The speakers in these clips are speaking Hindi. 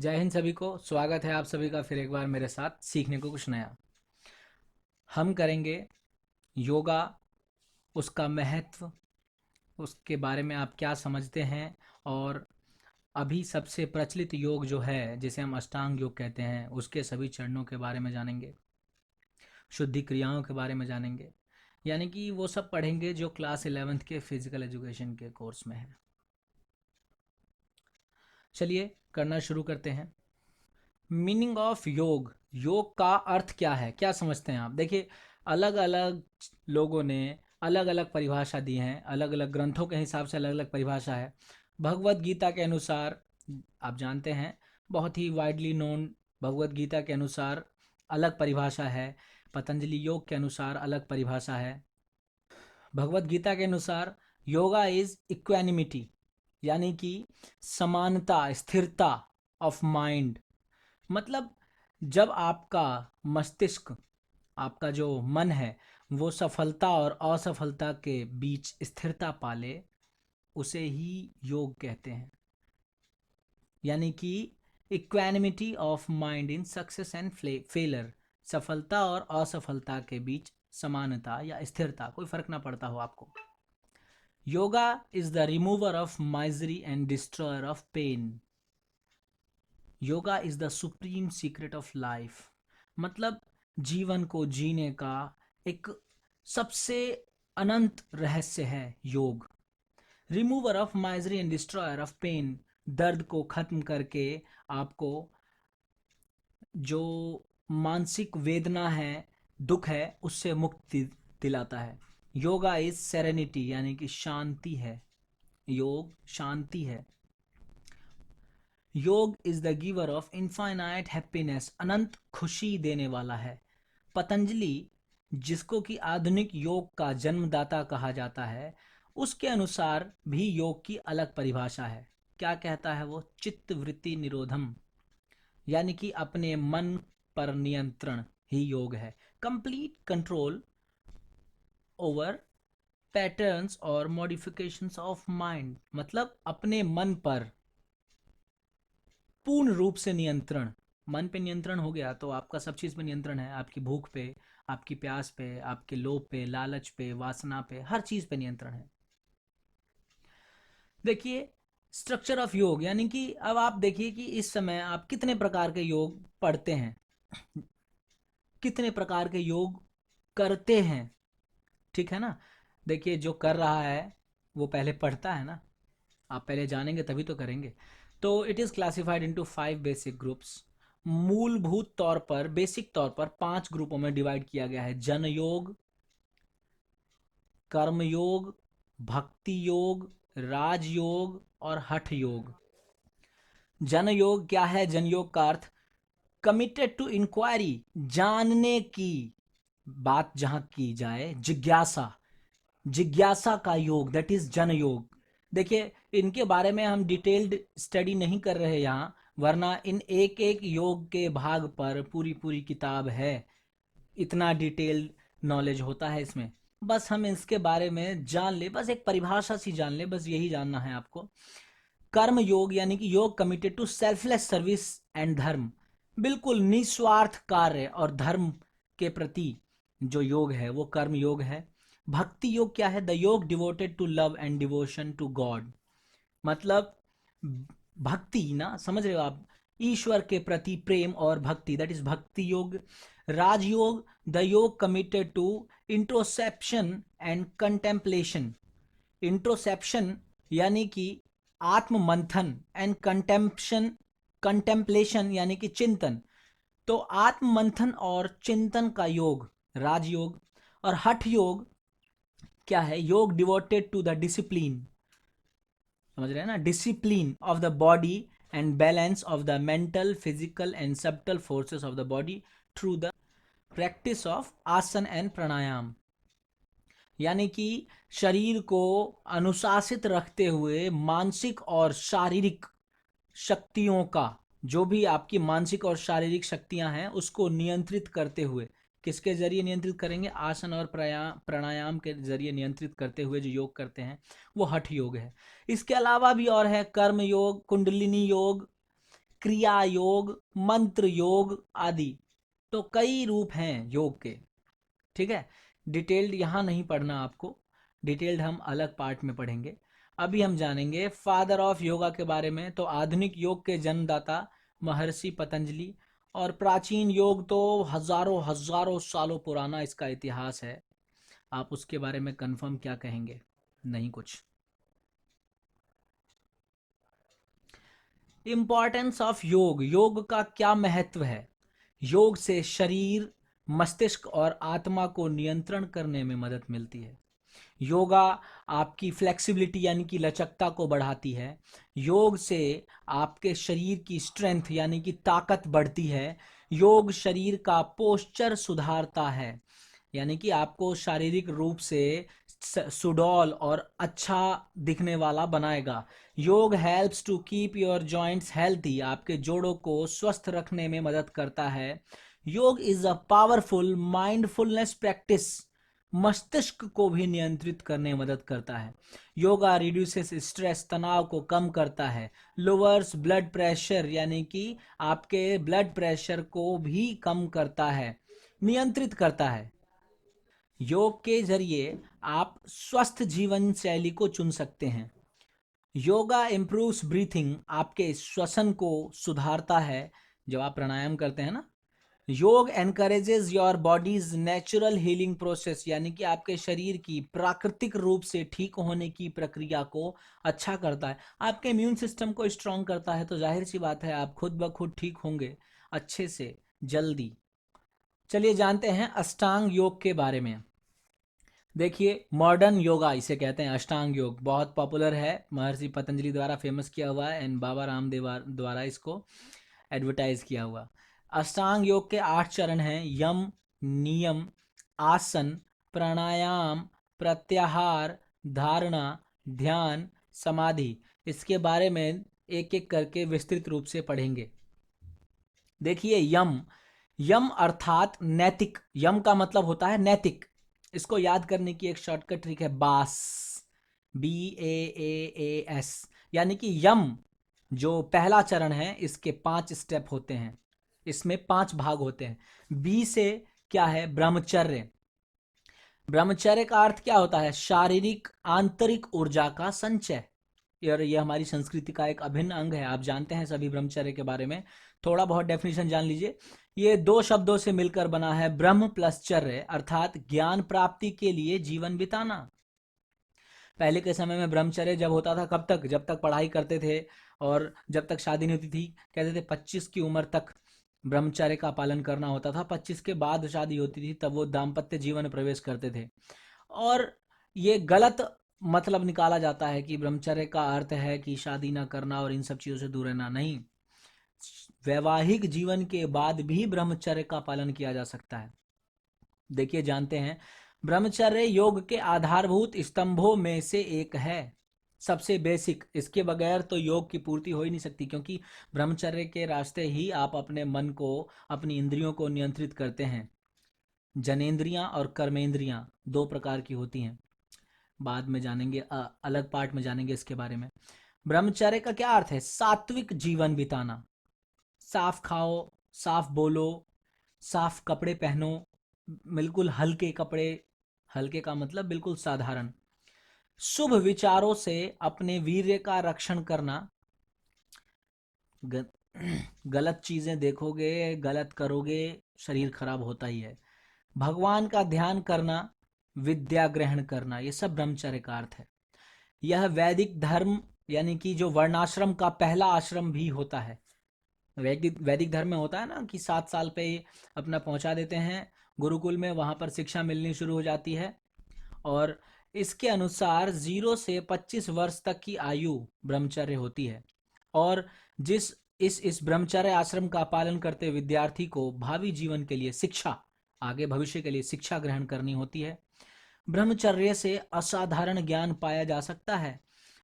जय हिंद सभी को। स्वागत है आप सभी का फिर एक बार मेरे साथ सीखने को कुछ नया। हम करेंगे योगा, उसका महत्व, उसके बारे में आप क्या समझते हैं, और अभी सबसे प्रचलित योग जो है जिसे हम अष्टांग योग कहते हैं उसके सभी चरणों के बारे में जानेंगे। शुद्धि क्रियाओं के बारे में जानेंगे, यानी कि वो सब पढ़ेंगे जो क्लास 11th के फिजिकल एजुकेशन के कोर्स में है। चलिए करना शुरू करते हैं। मीनिंग ऑफ योग, योग का अर्थ क्या है, क्या समझते हैं आप? देखिए, अलग अलग लोगों ने अलग अलग परिभाषा दी हैं, अलग अलग ग्रंथों के हिसाब से अलग अलग परिभाषा है। भगवत गीता के अनुसार, आप जानते हैं, बहुत ही वाइडली नोन, भगवत गीता के अनुसार अलग परिभाषा है। पतंजलि योग के अनुसार अलग परिभाषा है। भगवत गीता के अनुसार योगा इज इक्वानिमिटी, यानी कि समानता, स्थिरता ऑफ माइंड। मतलब जब आपका मस्तिष्क, आपका जो मन है, वो सफलता और असफलता के बीच स्थिरता पाले, उसे ही योग कहते हैं। यानी कि equanimity of mind in success and failure, सफलता और असफलता के बीच समानता या स्थिरता, कोई फर्क ना पड़ता हो आपको। Yoga is the remover of misery and destroyer of pain. Yoga is the supreme secret of life. मतलब जीवन को जीने का एक सबसे अनंत रहस्य है योग। Remover of misery and destroyer of pain, दर्द को खत्म करके आपको जो मानसिक वेदना है, दुख है, उससे मुक्ति दिलाता है। योगा इज सेरेनिटी, यानी कि शांति है। योग शांति है। Yoga is the giver of infinite happiness, अनंत खुशी देने वाला है। पतंजलि, जिसको कि आधुनिक योग का जन्मदाता कहा जाता है, उसके अनुसार भी योग की अलग परिभाषा है। क्या कहता है वो? चित्त वृत्ति निरोधम, यानी कि अपने मन पर नियंत्रण ही योग है। कंप्लीट कंट्रोल ओवर पैटर्न्स और मॉडिफिकेशंस ऑफ माइंड, मतलब अपने मन पर पूर्ण रूप से नियंत्रण। मन पे नियंत्रण हो गया तो आपका सब चीज़ पे नियंत्रण है। आपकी भूख पे, आपकी प्यास पे, आपके लोभ पे, लालच पे, वासना पे, हर चीज़ पे नियंत्रण है। देखिए, स्ट्रक्चर ऑफ योग, यानी कि अब आप देखिए कि इस समय आप कितने प्रकार के योग पढ़ते हैं, कितने प्रकार के योग करते हैं। ठीक है ना? देखिए, जो कर रहा है वो पहले पढ़ता है ना। आप पहले जानेंगे तभी तो करेंगे। तो it is classified into 5 basic groups. मूलभूत तौर पर, बेसिक तौर पर 5 ग्रुपों में डिवाइड किया गया है: जन योग, कर्म योग, भक्ति योग, राजयोग और हठ योग। जन योग क्या है? जन योग का अर्थ कमिटेड टू इंक्वायरी, जानने की बात जहां की जाए, जिज्ञासा, जिज्ञासा का योग, दैट इज जन योग। देखिए, इनके बारे में हम डिटेल्ड स्टडी नहीं कर रहे यहाँ, वरना इन एक एक योग के भाग पर पूरी पूरी किताब है, इतना डिटेल्ड नॉलेज होता है इसमें। बस हम इसके बारे में जान ले, बस एक परिभाषा सी जान ले, बस यही जानना है आपको। कर्म योग, यानी कि yog committed to selfless service and dharma, बिल्कुल निस्वार्थ कार्य और धर्म के प्रति जो योग है वो कर्म योग है। भक्ति योग क्या है? The yog devoted to love and devotion to God, मतलब भक्ति ना, समझ रहे हो आप? ईश्वर के प्रति प्रेम और भक्ति, दैट इज भक्ति योग। राजयोग, द योग कमिटेड टू इंट्रोसेप्शन एंड कंटेम्पलेशन। इंट्रोसेप्शन यानी कि आत्म मंथन, एंड कंटेम्पशन, कंटेम्पलेशन यानी कि चिंतन। तो आत्म मंथन और चिंतन का योग राजयोग। और हठ योग क्या है? योग डिवोटेड टू द डिसिप्लिन, समझ रहे हैं ना? Discipline of the body and balance of the mental, physical and subtle forces of the body through the practice of आसन एंड प्राणायाम, यानी कि शरीर को अनुशासित रखते हुए मानसिक और शारीरिक शक्तियों का, जो भी आपकी मानसिक और शारीरिक शक्तियां हैं उसको नियंत्रित करते हुए, किसके जरिए नियंत्रित करेंगे? आसन और प्राणायाम के जरिए नियंत्रित करते हुए जो योग करते हैं वो हठ योग है। इसके अलावा भी और है: कर्म योग, कुंडलिनी योग, क्रिया योग, मंत्र योग आदि। तो कई रूप हैं योग के, ठीक है। डिटेल्ड यहाँ नहीं पढ़ना आपको, डिटेल्ड हम अलग पार्ट में पढ़ेंगे। अभी हम जानेंगे फादर ऑफ योगा के बारे में। तो आधुनिक योग के जन्मदाता महर्षि पतंजलि, और प्राचीन योग तो हजारों हजारों सालों पुराना इसका इतिहास है। आप उसके बारे में कंफर्म क्या कहेंगे? नहीं कुछ। इंपॉर्टेंस ऑफ योग, योग का क्या महत्व है? योग से शरीर, मस्तिष्क और आत्मा को नियंत्रण करने में मदद मिलती है। योगा आपकी फ्लेक्सिबिलिटी यानी कि लचकता को बढ़ाती है। योग से आपके शरीर की स्ट्रेंथ यानी कि ताकत बढ़ती है। योग शरीर का पोस्चर सुधारता है, यानी कि आपको शारीरिक रूप से सुडौल और अच्छा दिखने वाला बनाएगा। Yog helps to keep your joints healthy, आपके जोड़ों को स्वस्थ रखने में मदद करता है। Yoga is a powerful mindfulness practice, मस्तिष्क को भी नियंत्रित करने में मदद करता है। योगा रिड्यूसेस स्ट्रेस, तनाव को कम करता है। लोअर्स ब्लड प्रेशर, यानी कि आपके ब्लड प्रेशर को भी कम करता है, नियंत्रित करता है। योग के जरिए आप स्वस्थ जीवन शैली को चुन सकते हैं। योगा इम्प्रूव्स ब्रीथिंग, आपके श्वसन को सुधारता है जब आप प्राणायाम करते हैं ना। योग encourages your bodies natural healing process, यानी कि आपके शरीर की प्राकृतिक रूप से ठीक होने की प्रक्रिया को अच्छा करता है। आपके इम्यून सिस्टम को स्ट्रांग करता है, तो जाहिर सी बात है आप खुद ब खुद ठीक होंगे अच्छे से जल्दी। चलिए जानते हैं अष्टांग योग के बारे में। देखिए मॉडर्न योगा इसे कहते हैं, अष्टांग योग बहुत पॉपुलर है, महर्षि पतंजलि द्वारा फेमस किया हुआ है एंड बाबा रामदेव द्वारा इसको एडवर्टाइज किया हुआ। अष्टांग योग के 8 चरण हैं, यम, नियम, आसन, प्राणायाम, प्रत्याहार, धारणा, ध्यान, समाधि। इसके बारे में एक एक करके विस्तृत रूप से पढ़ेंगे। देखिए यम, यम अर्थात नैतिक, यम का मतलब होता है नैतिक। इसको याद करने की एक शॉर्टकट ट्रिक है बास, BAAAS, यानी कि यम जो पहला चरण है इसके 5 स्टेप होते हैं, इसमें 5 भाग होते हैं। बी से क्या है? ब्रह्मचर्य। ब्रह्मचर्य का अर्थ क्या होता है? शारीरिक आंतरिक ऊर्जा का संचय। और ये हमारी संस्कृति का एक अभिन्न अंग है, आप जानते हैं सभी ब्रह्मचर्य के बारे में। थोड़ा बहुत डेफिनेशन जान लीजिए। ये 2 शब्दों से मिलकर बना है, ब्रह्म प्लस चर्य, अर्थात ज्ञान प्राप्ति के लिए जीवन बिताना। पहले के समय में ब्रह्मचर्य जब होता था कब तक? जब तक पढ़ाई करते थे और जब तक शादी नहीं होती थी। कहते थे 25 की उम्र तक ब्रह्मचर्य का पालन करना होता था, 25 के बाद शादी होती थी, तब वो दाम्पत्य जीवन में प्रवेश करते थे। और ये गलत मतलब निकाला जाता है कि ब्रह्मचर्य का अर्थ है कि शादी ना करना और इन सब चीज़ों से दूर रहना। नहीं, वैवाहिक जीवन के बाद भी ब्रह्मचर्य का पालन किया जा सकता है। देखिए जानते हैं, ब्रह्मचर्य योग के आधारभूत स्तंभों में से एक है, सबसे बेसिक। इसके बगैर तो योग की पूर्ति हो ही नहीं सकती, क्योंकि ब्रह्मचर्य के रास्ते ही आप अपने मन को, अपनी इंद्रियों को नियंत्रित करते हैं। जनेंद्रियां और कर्मेंद्रियां 2 प्रकार की होती हैं, बाद में जानेंगे, अलग पार्ट में जानेंगे इसके बारे में। ब्रह्मचर्य का क्या अर्थ है? सात्विक जीवन बिताना। साफ खाओ, साफ बोलो, साफ कपड़े पहनो, बिल्कुल हल्के कपड़े, हल्के का मतलब बिल्कुल साधारण। शुभ विचारों से अपने वीर्य का रक्षण करना। गलत चीजें देखोगे, गलत करोगे, शरीर खराब होता ही है। भगवान का ध्यान करना, विद्या ग्रहण करना, ये सब ब्रह्मचर्य का अर्थ है। यह वैदिक धर्म यानी कि जो वर्णाश्रम का पहला आश्रम भी होता है। वैदिक धर्म में होता है ना कि 7 साल पे अपना पहुंचा देते हैं गुरुकुल में, वहां पर शिक्षा मिलनी शुरू हो जाती है। और इसके अनुसार 0 से 25 वर्ष तक की आयु ब्रह्मचर्य होती है। और जिस इस ब्रह्मचर्य आश्रम का पालन करते विद्यार्थी को भावी जीवन के लिए शिक्षा, आगे भविष्य के लिए शिक्षा ग्रहण करनी होती है। ब्रह्मचर्य से असाधारण ज्ञान पाया जा सकता है।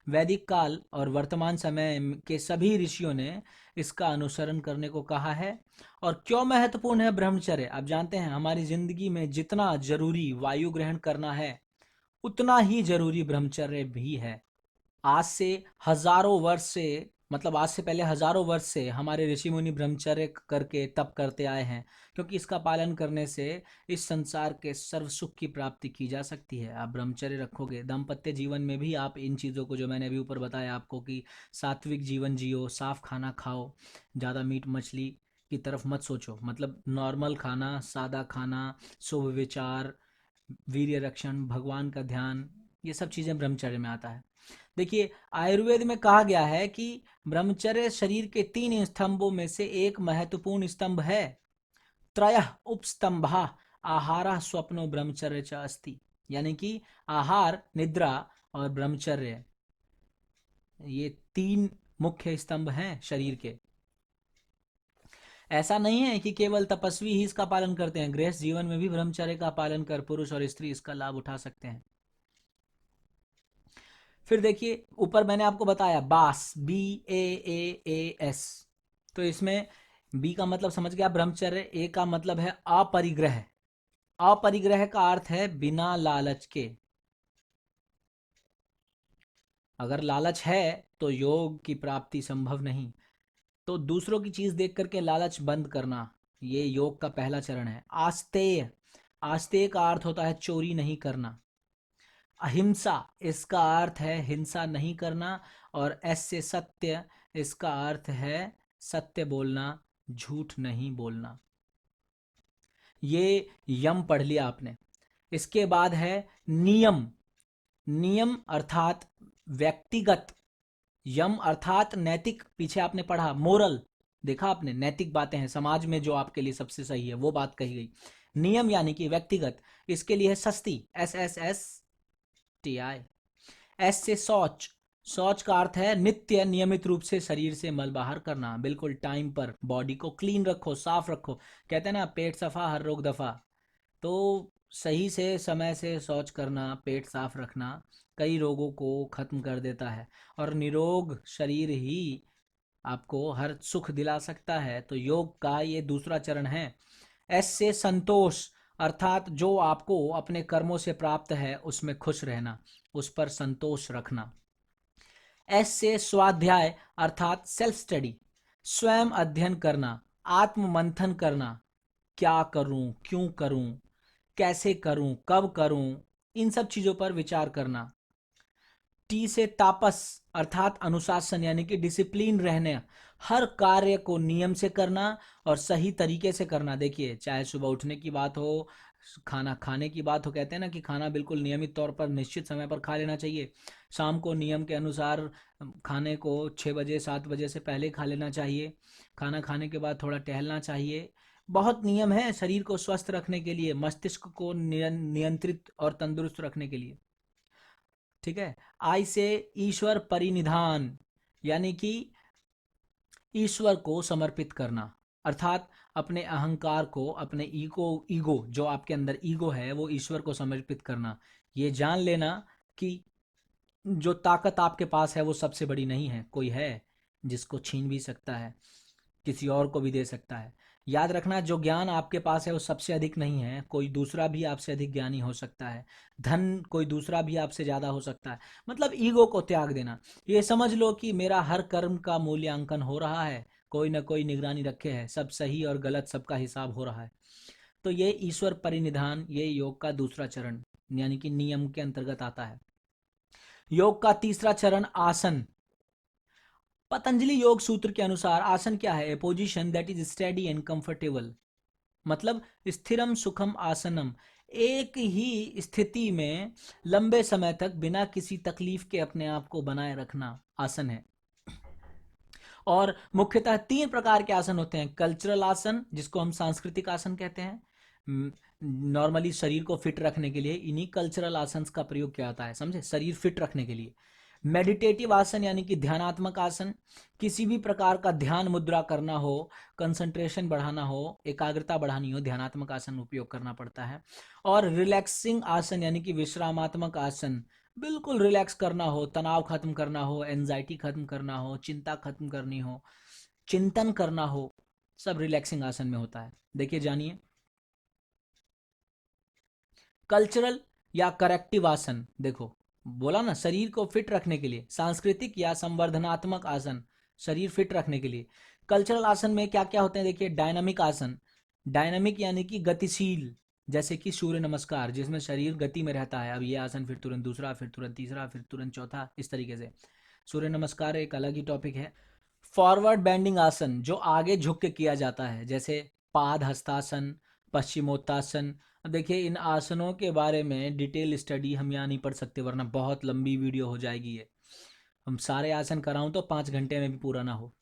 वैदिक काल और वर्तमान समय के सभी ऋषियों ने इसका अनुसरण करने को कहा है। और क्यों महत्वपूर्ण है ब्रह्मचर्य? आप जानते हैं हमारी जिंदगी में जितना जरूरी वायु ग्रहण करना है, उतना ही जरूरी ब्रह्मचर्य भी है। आज से हजारों वर्ष से मतलब आज से पहले हजारों वर्ष से हमारे ऋषि मुनि ब्रह्मचर्य करके तप करते आए हैं, क्योंकि इसका पालन करने से इस संसार के सर्व सुख की प्राप्ति की जा सकती है। आप ब्रह्मचर्य रखोगे, दाम्पत्य जीवन में भी आप इन चीज़ों को जो मैंने अभी ऊपर बताया आपको कि सात्विक जीवन जियो, साफ खाना खाओ, ज़्यादा मीट मछली की तरफ मत सोचो, मतलब नॉर्मल खाना, सादा खाना, शुभ विचार, वीर्य रक्षण, भगवान का ध्यान, ये सब चीज़ें ब्रह्मचर्य में आता है। देखिए आयुर्वेद में कहा गया है कि ब्रह्मचर्य शरीर के 3 स्तंभों में से एक महत्वपूर्ण स्तंभ है। त्रयः उपस्तंभा आहार स्वप्नो ब्रह्मचर्य च अस्ति, यानी कि आहार, निद्रा और ब्रह्मचर्य, ये 3 मुख्य स्तंभ हैं शरीर के। ऐसा नहीं है कि केवल तपस्वी ही इसका पालन करते हैं, गृहस्थ जीवन में भी ब्रह्मचर्य का पालन कर पुरुष और स्त्री इसका लाभ उठा सकते हैं। फिर देखिए ऊपर मैंने आपको बताया बास, BAAAS, तो इसमें बी का मतलब समझ गया ब्रह्मचर्य, ए का मतलब है अपरिग्रह। अपरिग्रह का अर्थ है बिना लालच के। अगर लालच है तो योग की प्राप्ति संभव नहीं। तो दूसरों की चीज देख करके लालच बंद करना, ये योग का पहला चरण है। आस्तेय, आस्तेय का अर्थ होता है चोरी नहीं करना। अहिंसा, इसका अर्थ है हिंसा नहीं करना। और एस से सत्य, इसका अर्थ है सत्य बोलना, झूठ नहीं बोलना। ये यम पढ़ लिया आपने। इसके बाद है नियम। नियम अर्थात व्यक्तिगत, यम अर्थात नैतिक, पीछे आपने पढ़ा मोरल, देखा आपने, नैतिक बातें हैं समाज में जो आपके लिए सबसे सही है वो बात कही गई। नियम यानी कि व्यक्तिगत, इसके लिए है सस्ती, SSSTI। एस से शौच, शौच का अर्थ है नित्य नियमित रूप से शरीर से मल बाहर करना, बिल्कुल टाइम पर, बॉडी को क्लीन रखो, साफ रखो। कहते हैं ना पेट सफा हर रोग दफा, तो सही से समय से शौच करना, पेट साफ रखना कई रोगों को खत्म कर देता है, और निरोग शरीर ही आपको हर सुख दिला सकता है। तो योग का ये दूसरा चरण है। एस से संतोष, अर्थात जो आपको अपने कर्मों से प्राप्त है उसमें खुश रहना, उस पर संतोष रखना। एस से स्वाध्याय, अर्थात सेल्फ स्टडी, स्वयं अध्ययन करना, आत्म मंथन करना, क्या करूं, क्यों करूं, कैसे करूं, कब करूं, इन सब चीजों पर विचार करना। टी से तापस, अर्थात अनुशासन यानी कि डिसिप्लिन रहने, हर कार्य को नियम से करना और सही तरीके से करना। देखिए चाहे सुबह उठने की बात हो, खाना खाने की बात हो, कहते हैं ना कि खाना बिल्कुल नियमित तौर पर निश्चित समय पर खा लेना चाहिए। शाम को नियम के अनुसार खाने को 6 बजे 7 बजे से पहले खा लेना चाहिए। खाना खाने के बाद थोड़ा टहलना चाहिए। बहुत नियम है शरीर को स्वस्थ रखने के लिए, मस्तिष्क को नियंत्रित और तंदुरुस्त रखने के लिए। ठीक है। आई से ईश्वर परिनिधान, यानी कि ईश्वर को समर्पित करना, अर्थात अपने अहंकार को, अपने ईगो जो आपके अंदर ईगो है वो ईश्वर को समर्पित करना। ये जान लेना कि जो ताकत आपके पास है वो सबसे बड़ी नहीं है, कोई है जिसको छीन भी सकता है, किसी और को भी दे सकता है। याद रखना जो ज्ञान आपके पास है वो सबसे अधिक नहीं है, कोई दूसरा भी आपसे अधिक ज्ञानी हो सकता है। धन कोई दूसरा भी आपसे ज़्यादा हो सकता है। मतलब ईगो को त्याग देना, ये समझ लो कि मेरा हर कर्म का मूल्यांकन हो रहा है, कोई ना कोई निगरानी रखे है, सब सही और गलत सबका हिसाब हो रहा है। तो ये ईश्वर परिनिधान, ये योग का दूसरा चरण यानी कि नियम के अंतर्गत आता है। योग का तीसरा चरण आसन। पतंजलि योग सूत्र के अनुसार आसन क्या है? A position that is steady and comfortable, मतलब स्थिरम सुखम आसनम, एक ही स्थिति में लंबे समय तक बिना किसी तकलीफ के अपने आप को बनाए रखना आसन है। और मुख्यतः 3 प्रकार के आसन होते हैं। कल्चरल आसन, जिसको हम सांस्कृतिक आसन कहते हैं, नॉर्मली शरीर को फिट रखने के लिए इन्हीं कल्चरल आसन का प्रयोग किया जाता है, समझे, शरीर फिट रखने के लिए। मेडिटेटिव आसन यानी कि ध्यानात्मक आसन, किसी भी प्रकार का ध्यान मुद्रा करना हो, कंसंट्रेशन बढ़ाना हो, एकाग्रता बढ़ानी हो, ध्यानात्मक आसन उपयोग करना पड़ता है। और रिलैक्सिंग आसन यानी कि विश्रामात्मक आसन, बिल्कुल रिलैक्स करना हो, तनाव खत्म करना हो, एंजाइटी खत्म करना हो, चिंता खत्म करनी हो, चिंतन करना हो, सब रिलैक्सिंग आसन में होता है। देखिए जानिए, कल्चरल या करेक्टिव आसन, देखो बोला ना शरीर को फिट रखने के लिए, सांस्कृतिक या संवर्धनात्मक आसन, शरीर फिट रखने के लिए। कल्चरल आसन में क्या क्या होते हैं देखिए, डायनामिक आसन, डायनामिक यानी कि गतिशील, जैसे कि सूर्य नमस्कार जिसमें शरीर गति में रहता है, अब ये आसन फिर तुरंत दूसरा, फिर तुरंत तीसरा, फिर तुरंत चौथा, इस तरीके से। सूर्य नमस्कार एक अलग ही टॉपिक है। फॉरवर्ड बेंडिंग आसन जो आगे झुक के किया जाता है, जैसे पाद हस्तासन, पश्चिमोत्तासन। अब देखिए इन आसनों के बारे में डिटेल स्टडी हम यहाँ नहीं पढ़ सकते वरना बहुत लंबी वीडियो हो जाएगी ये, हम सारे आसन कराऊं तो 5 घंटे में भी पूरा ना हो।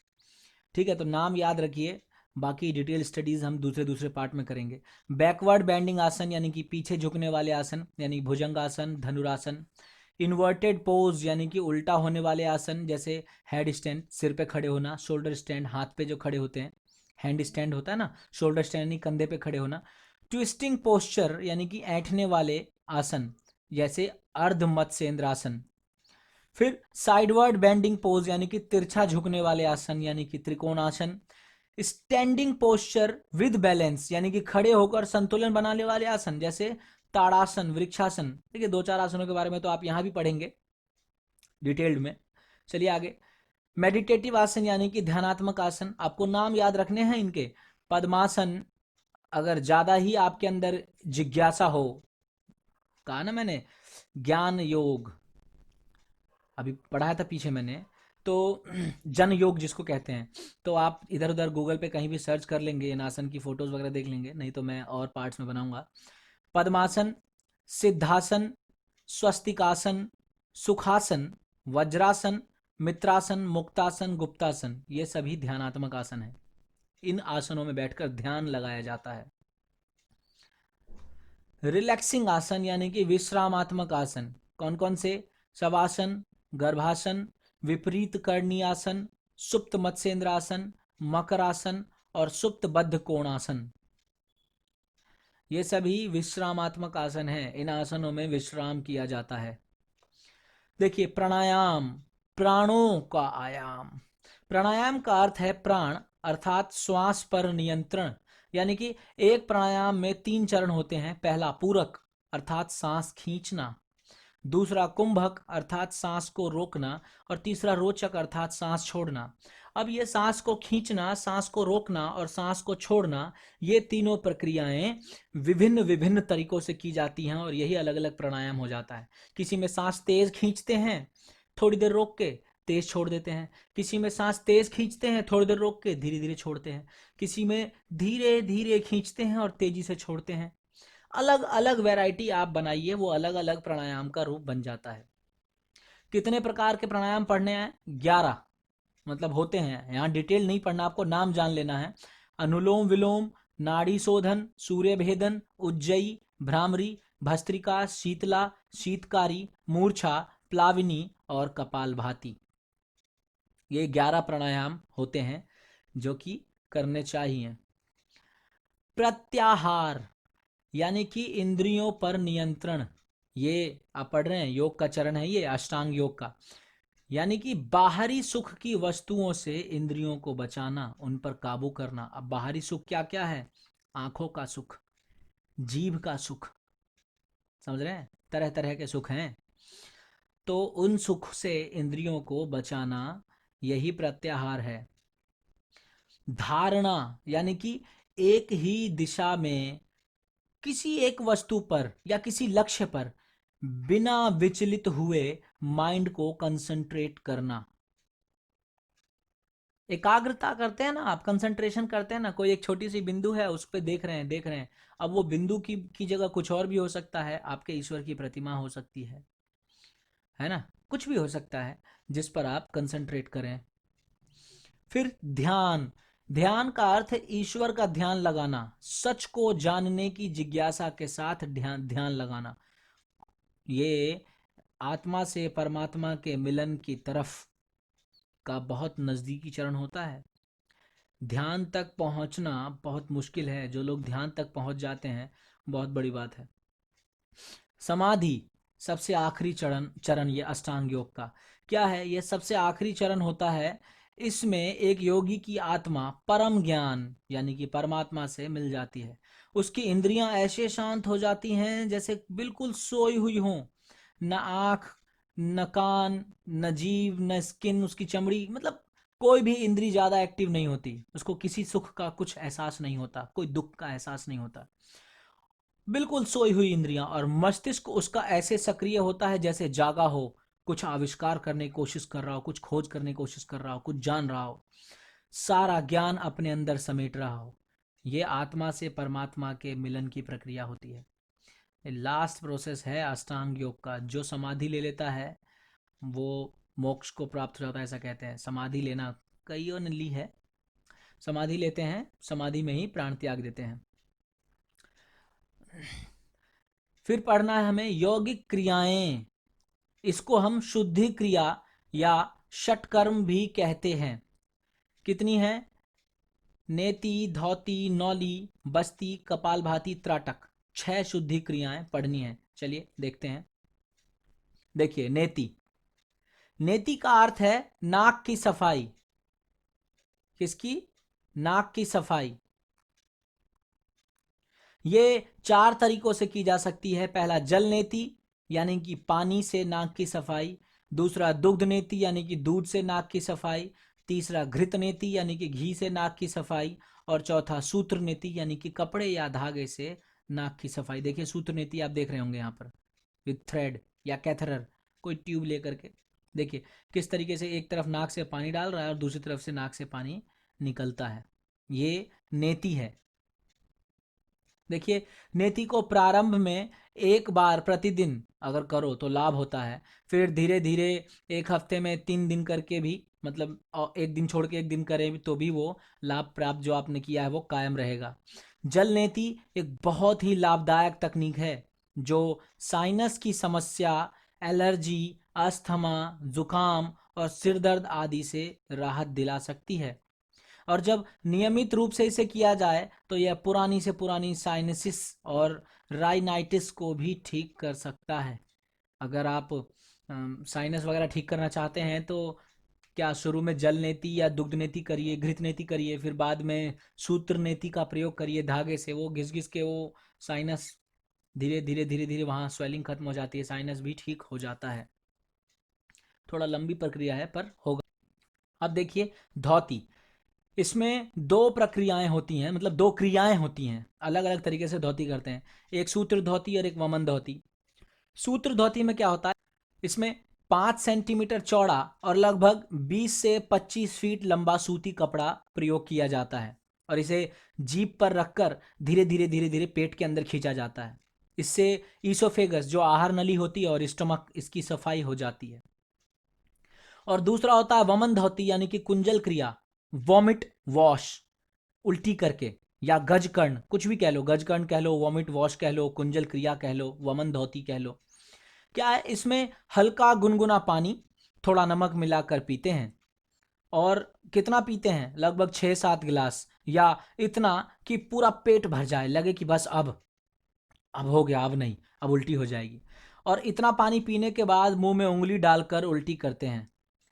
ठीक है, तो नाम याद रखिए, बाकी डिटेल स्टडीज हम दूसरे दूसरे पार्ट में करेंगे। बैकवर्ड बेंडिंग आसन यानी कि पीछे झुकने वाले आसन, यानी भुजंगासन, धनुरासन। इन्वर्टेड पोज यानी कि उल्टा होने वाले आसन, जैसे हेड स्टैंड, सिर पे खड़े होना, शोल्डर स्टैंड, हाथ पे जो खड़े होते हैं, हैंड स्टैंड होता है ना, शोल्डर स्टैंड यानी कंधे पे खड़े होना। ट्विस्टिंग पोस्चर यानी कि ऐंठने वाले आसन, जैसे अर्ध मत्स्येंद्रासन। फिर साइडवर्ड बेंडिंग पोज यानी कि तिरछा झुकने वाले आसन, यानी कि trikonasana. Standing posture with balance यानी कि खड़े होकर संतुलन बनाने वाले आसन, जैसे ताड़ासन, वृक्षासन। देखिए 2-4 आसनों के बारे में तो आप यहां भी पढ़ेंगे डिटेल्ड में। चलिए आगे, मेडिटेटिव आसन यानी कि ध्यानात्मक आसन, आपको नाम याद रखने हैं इनके। पद्मासन, अगर ज्यादा ही आपके अंदर जिज्ञासा हो, कहा ना मैंने, ज्ञान योग अभी पढ़ाया था पीछे मैंने, तो जन योग जिसको कहते हैं, तो आप इधर उधर गूगल पे कहीं भी सर्च कर लेंगे, इन आसन की फोटोज वगैरह देख लेंगे, नहीं तो मैं और पार्ट्स में बनाऊंगा। पद्मासन, सिद्धासन, स्वस्तिकासन, सुखासन, वज्रासन, मित्रासन, मुक्तासन, गुप्तासन, ये सभी ध्यानात्मक आसन है। इन आसनों में बैठकर ध्यान लगाया जाता है। रिलैक्सिंग आसन यानी कि विश्रामात्मक आसन, कौन कौन से? शवासन, गर्भासन, विपरीत करणी आसन, सुप्त मत्स्येंद्र आसन, मकरासन और सुप्त बद्ध कोणासन। ये सभी विश्रामात्मक आसन हैं, इन आसनों में विश्राम किया जाता है। देखिए प्राणायाम, प्राणों का आयाम। प्राणायाम का अर्थ है प्राण, अर्थात श्वास पर नियंत्रण, यानी कि एक प्राणायाम में 3 चरण होते हैं। पहला पूरक अर्थात सांस खींचना, दूसरा कुंभक अर्थात सांस को रोकना, और तीसरा रोचक अर्थात सांस छोड़ना। अब ये सांस को खींचना, सांस को रोकना और सांस को छोड़ना, ये तीनों प्रक्रियाएं विभिन्न विभिन्न तरीकों से की जाती हैं और यही अलग अलग प्राणायाम हो जाता है। किसी में सांस तेज खींचते हैं, थोड़ी देर रोक के तेज छोड़ देते हैं। किसी में सांस तेज खींचते हैं, थोड़ी देर रोक के धीरे धीरे छोड़ते हैं। किसी में धीरे धीरे खींचते हैं और तेजी से छोड़ते हैं। अलग अलग वैरायटी आप बनाइए, वो अलग अलग प्राणायाम का रूप बन जाता है। कितने प्रकार के प्राणायाम पढ़ने हैं? 11 मतलब होते हैं, यहाँ डिटेल नहीं पढ़ना, आपको नाम जान लेना है। अनुलोम विलोम, नाड़ी शोधन, सूर्य भेदन, उज्जयी, भ्रामरी, भस्त्रिका, शीतला, शीतकारी, मूर्छा, प्लाविनी और कपालभाति। ये 11 प्राणायाम होते हैं जो कि करने चाहिए। प्रत्याहार यानी कि इंद्रियों पर नियंत्रण, ये आप पढ़ रहे हैं, योग का चरण है ये, अष्टांग योग का। यानी कि बाहरी सुख की वस्तुओं से इंद्रियों को बचाना, उन पर काबू करना। अब बाहरी सुख क्या क्या है? आंखों का सुख, जीभ का सुख, समझ रहे हैं, तरह तरह के सुख हैं, तो उन सुख से इंद्रियों को बचाना, यही प्रत्याहार है। धारणा यानी कि एक ही दिशा में किसी एक वस्तु पर या किसी लक्ष्य पर बिना विचलित हुए माइंड को कंसंट्रेट करना। एकाग्रता करते हैं ना आप, कंसंट्रेशन करते हैं ना, कोई एक छोटी सी बिंदु है उस पर देख रहे हैं देख रहे हैं। अब वो बिंदु की जगह कुछ और भी हो सकता है, आपके ईश्वर की प्रतिमा हो सकती है ना, कुछ भी हो सकता है जिस पर आप कंसंट्रेट करें। फिर ध्यान, ध्यान का अर्थ है ईश्वर का ध्यान लगाना, सच को जानने की जिज्ञासा के साथ ध्यान ध्यान लगाना। ये आत्मा से परमात्मा के मिलन की तरफ का बहुत नजदीकी चरण होता है। ध्यान तक पहुंचना बहुत मुश्किल है, जो लोग ध्यान तक पहुंच जाते हैं बहुत बड़ी बात है। समाधि सबसे आखिरी चरण चरण ये अष्टांग योग का क्या है? ये सबसे आखिरी चरण होता है। इसमें एक योगी की आत्मा परम ज्ञान यानी कि परमात्मा से मिल जाती है। उसकी इंद्रियां ऐसे शांत हो जाती हैं जैसे बिल्कुल सोई हुई हों, न आँख, न कान, न जीभ, न स्किन, उसकी चमड़ी, मतलब कोई भी इंद्री ज्यादा एक्टिव नहीं होती, उसको किसी सुख का कुछ एहसास नहीं होता, कोई दुख का एहसास नहीं होता, बिल्कुल सोई हुई इंद्रियां। और मस्तिष्क उसका ऐसे सक्रिय होता है जैसे जागा हो, कुछ आविष्कार करने की कोशिश कर रहा हो, कुछ खोज करने की कोशिश कर रहा हो, कुछ जान रहा हो, सारा ज्ञान अपने अंदर समेट रहा हो। ये आत्मा से परमात्मा के मिलन की प्रक्रिया होती है। लास्ट प्रोसेस है अष्टांग योग का। जो समाधि ले लेता है वो मोक्ष को प्राप्त हो जाता है, ऐसा कहते हैं। समाधि लेना कईयों ने ली है, समाधि लेते हैं, समाधि में ही प्राण त्याग देते हैं। फिर पढ़ना है हमें यौगिक क्रियाएं। इसको हम शुद्धि क्रिया या षटकर्म भी कहते हैं। कितनी है? नेति, धौती, नौली, बस्ती, कपालभाति, त्राटक। 6 शुद्धि क्रियाएं पढ़नी है। चलिए देखते हैं। देखिए नेति, नेति का अर्थ है नाक की सफाई। किसकी? नाक की सफाई। ये 4 तरीकों से की जा सकती है। पहला जल नेति यानी कि पानी से नाक की सफाई, दूसरा दुग्ध नेति यानी कि दूध से नाक की सफाई, तीसरा घृत नेति यानी कि घी से नाक की सफाई, और चौथा सूत्र नेति यानी कि कपड़े या धागे से नाक की सफाई। देखिए सूत्र नेति आप देख रहे होंगे यहाँ पर, विथ थ्रेड या कैथरर, कोई ट्यूब लेकर के। देखिए किस तरीके से एक तरफ नाक से पानी डाल रहा है और दूसरी तरफ से नाक से पानी निकलता है, ये नेति है। देखिए नेति को प्रारंभ में एक बार प्रतिदिन अगर करो तो लाभ होता है, फिर धीरे धीरे एक हफ्ते में 3 दिन करके भी, मतलब एक दिन छोड़ के एक दिन करें तो भी वो लाभ प्राप्त जो आपने किया है वो कायम रहेगा। जल नेति एक बहुत ही लाभदायक तकनीक है जो साइनस की समस्या, एलर्जी, अस्थमा, जुकाम और सिर दर्द आदि से राहत दिला सकती है। और जब नियमित रूप से इसे किया जाए तो यह पुरानी से पुरानी साइनसिस और राइनाइटिस को भी ठीक कर सकता है। अगर आप साइनस वगैरह ठीक करना चाहते हैं तो क्या शुरू में जल नेति या दुग्ध नेति करिए, घृत नेति करिए, फिर बाद में सूत्र नेति का प्रयोग करिए धागे से, वो घिस घिस के वो साइनस धीरे धीरे धीरे धीरे वहाँ स्वेलिंग खत्म हो जाती है, साइनस भी ठीक हो जाता है। थोड़ा लंबी प्रक्रिया है पर होगा। अब देखिए धौती, इसमें 2 प्रक्रियाएं होती हैं, मतलब 2 क्रियाएं होती हैं, अलग अलग तरीके से धौती करते हैं। एक सूत्र धौती और एक वमन धौती। सूत्र धौती में क्या होता है, इसमें 5 सेंटीमीटर चौड़ा और लगभग 20 से 25 फीट लंबा सूती कपड़ा प्रयोग किया जाता है और इसे जीभ पर रखकर धीरे धीरे धीरे धीरे पेट के अंदर खींचा जाता है। इससे ईसोफेगस जो आहार नली होती है और स्टमक, इसकी सफाई हो जाती है। और दूसरा होता है वमन धौती यानी कि कुंजल क्रिया, वॉमिट वॉश, उल्टी करके, या गजकर्ण, कुछ भी कह लो, गजकर्ण कह लो, वॉमिट वॉश कह लो, कुंजल क्रिया कह लो, वमन धौती कह लो। क्या है, इसमें हल्का गुनगुना पानी थोड़ा नमक मिलाकर पीते हैं। और कितना पीते हैं? लगभग 6-7 गिलास, या इतना कि पूरा पेट भर जाए, लगे कि बस अब हो गया, अब नहीं, अब उल्टी हो जाएगी। और इतना पानी पीने के बाद मुंह में उंगली डालकर उल्टी करते हैं।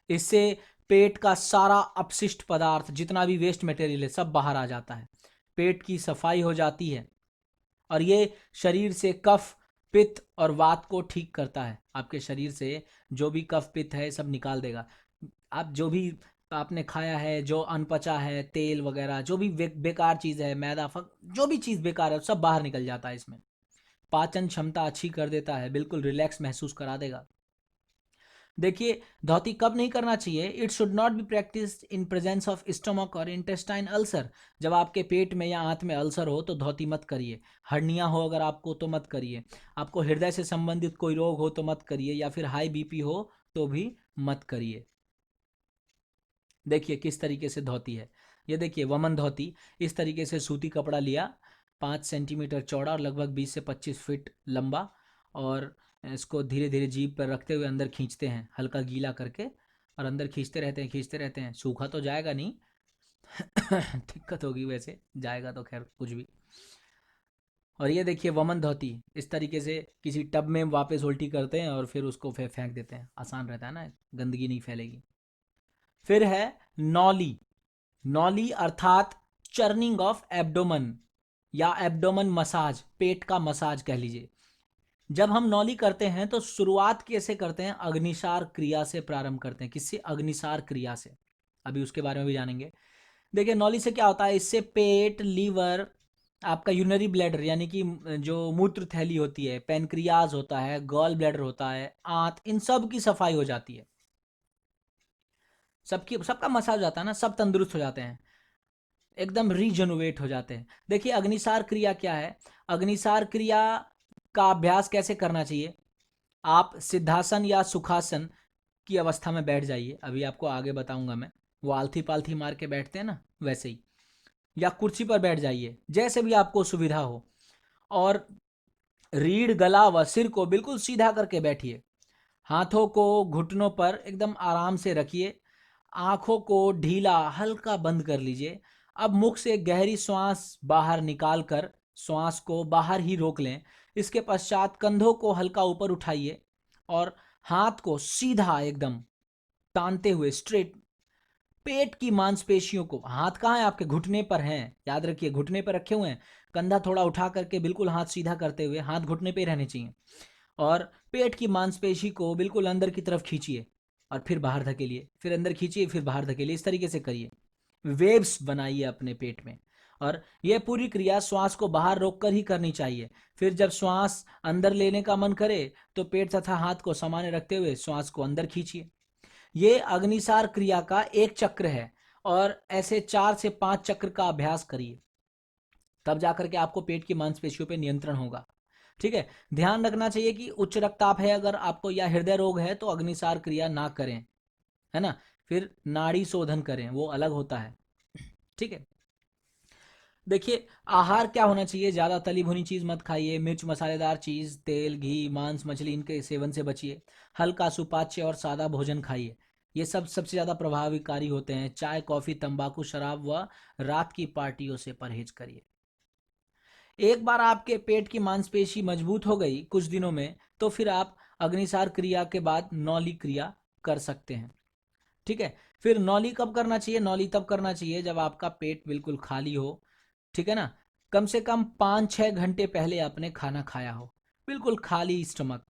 इससे पेट का सारा अपशिष्ट पदार्थ, जितना भी वेस्ट मटेरियल है, सब बाहर आ जाता है, पेट की सफाई हो जाती है। और ये शरीर से कफ, पित्त और वात को ठीक करता है। आपके शरीर से जो भी कफ पित्त है सब निकाल देगा। आप जो भी आपने खाया है, जो अनपचा है, तेल वगैरह, जो भी बेकार चीज़ है, मैदा फक, जो भी चीज़ बेकार है सब बाहर निकल जाता है इसमें। पाचन क्षमता अच्छी कर देता है, बिल्कुल रिलैक्स महसूस करा देगा। देखिए धौती कब नहीं करना चाहिए, it should not be practice in presence of stomach और इंटेस्टाइन अल्सर। जब आपके पेट में या आंत में अल्सर हो तो धौती मत करिए। हर्निया हो अगर आपको तो मत करिए। आपको हृदय से संबंधित कोई रोग हो तो मत करिए, या फिर हाई बीपी हो तो भी मत करिए। देखिए किस तरीके से धोती है, ये देखिए वमन धोती। इस तरीके से सूती कपड़ा लिया, 5 सेंटीमीटर चौड़ा और लगभग 20 से 25 फीट लंबा, और इसको धीरे धीरे जीभ पर रखते हुए अंदर खींचते हैं, हल्का गीला करके, और अंदर खींचते रहते हैं, खींचते रहते हैं। सूखा तो जाएगा नहीं दिक्कत होगी, वैसे जाएगा तो खैर कुछ भी। और ये देखिए वमन धोती, इस तरीके से किसी टब में वापस उल्टी करते हैं और फिर उसको फेंक देते हैं, आसान रहता है ना, गंदगी नहीं फैलेगी। फिर है नौली। नौली अर्थात चर्निंग ऑफ एब्डोमन या एब्डोमन मसाज, पेट का मसाज कह लीजिए। जब हम नौली करते हैं तो शुरुआत कैसे करते हैं? अग्निसार क्रिया से प्रारंभ करते हैं। किससे? अग्निसार क्रिया से। अभी उसके बारे में भी जानेंगे। देखिए नॉली से क्या होता है, इससे पेट, लीवर, आपका यूरिनरी ब्लैडर यानी कि जो मूत्र थैली होती है, पेनक्रियाज होता है, गॉल ब्लैडर होता है, आंत, इन सब की सफाई हो जाती है। सबका मसाज हो जाता है ना, सब तंदुरुस्त हो जाते हैं, एकदम रीजनरेट हो जाते हैं। देखिए अग्निसार क्रिया क्या है, अग्निसार क्रिया का अभ्यास कैसे करना चाहिए। आप सिद्धासन या सुखासन की अवस्था में बैठ जाइए, अभी आपको आगे बताऊंगा मैं। वो आलथी पालथी मार के बैठते हैं ना, वैसे ही, या कुर्सी पर बैठ जाइए, जैसे भी आपको सुविधा हो। और रीढ़, गला व सिर को बिल्कुल सीधा करके बैठिए। हाथों को घुटनों पर एकदम आराम से रखिए। आंखों को ढीला हल्का बंद कर लीजिए। अब मुख से गहरी श्वास बाहर निकाल कर श्वास को बाहर ही रोक लें। इसके पश्चात कंधों को हल्का ऊपर उठाइए और हाथ को सीधा एकदम तानते हुए स्ट्रेट पेट की मांसपेशियों को, हाथ कहाँ है आपके, घुटने पर हैं, याद रखिए घुटने पर रखे हुए हैं। कंधा थोड़ा उठा करके बिल्कुल हाथ सीधा करते हुए, हाथ घुटने पे रहने चाहिए, और पेट की मांसपेशी को बिल्कुल अंदर की तरफ खींचिए और फिर बाहर धकेलिए, फिर अंदर खींचिए, फिर बाहर धकेलिए, इस तरीके से करिए। वेव्स बनाइए अपने पेट में। और यह पूरी क्रिया श्वास को बाहर रोककर ही करनी चाहिए। फिर जब श्वास अंदर लेने का मन करे तो पेट तथा हाथ को सामान्य रखते हुए श्वास को अंदर खींचिए। ये अग्निसार क्रिया का एक चक्र है, और ऐसे 4 से 5 चक्र का अभ्यास करिए, तब जाकर के आपको पेट की मांसपेशियों पर नियंत्रण होगा। ठीक है। ध्यान रखना चाहिए कि उच्च रक्तचाप है अगर आपको, या हृदय रोग है, तो अग्निसार क्रिया ना करें, है ना। फिर नाड़ी शोधन करें, वो अलग होता है। ठीक है। देखिए आहार क्या होना चाहिए, ज़्यादा तली भुनी चीज़ मत खाइए, मिर्च मसालेदार चीज़, तेल, घी, मांस, मछली, इनके सेवन से बचिए। हल्का सुपाच्य और सादा भोजन खाइए, ये सब सबसे ज़्यादा प्रभावकारी होते हैं। चाय, कॉफ़ी, तंबाकू, शराब व रात की पार्टियों से परहेज करिए। एक बार आपके पेट की मांसपेशी मजबूत हो गई कुछ दिनों में, तो फिर आप अग्निसार क्रिया के बाद नौली क्रिया कर सकते हैं। ठीक है। फिर नौली कब करना चाहिए, नौली तब करना चाहिए जब आपका पेट बिल्कुल खाली हो। ठीक है ना। कम से कम 5-6 घंटे पहले आपने खाना खाया हो, बिल्कुल खाली स्टमक।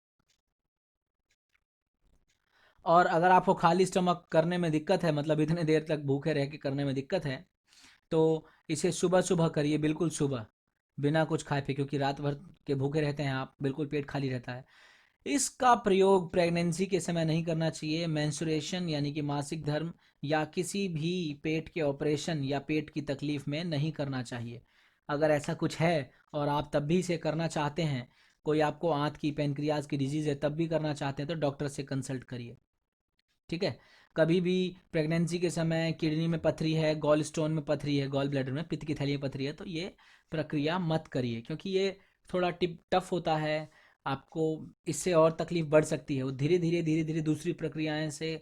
और अगर आपको खाली स्टमक करने में दिक्कत है, मतलब इतने देर तक भूखे रह के करने में दिक्कत है, तो इसे सुबह सुबह करिए, बिल्कुल सुबह, बिना कुछ खाए पिए, क्योंकि रात भर के भूखे रहते हैं आप, बिल्कुल पेट खाली रहता है। इसका प्रयोग प्रेगनेंसी के समय नहीं करना चाहिए, मेंस्ट्रुएशन यानी कि मासिक धर्म, या किसी भी पेट के ऑपरेशन या पेट की तकलीफ में नहीं करना चाहिए। अगर ऐसा कुछ है और आप तब भी इसे करना चाहते हैं, कोई आपको आंत की, पेनक्रियाज की डिजीज़ है, तब भी करना चाहते हैं, तो डॉक्टर से कंसल्ट करिए। ठीक है। कभी भी प्रेगनेंसी के समय किडनी में पथरी है, गॉल स्टोन में पथरी है, गॉल ब्लैडर में, पित्त की थैली में पथरी है, तो ये प्रक्रिया मत करिए, क्योंकि ये थोड़ा टफ होता है। आपको इससे और तकलीफ बढ़ सकती है। वो धीरे धीरे दूसरी प्रक्रियाएं से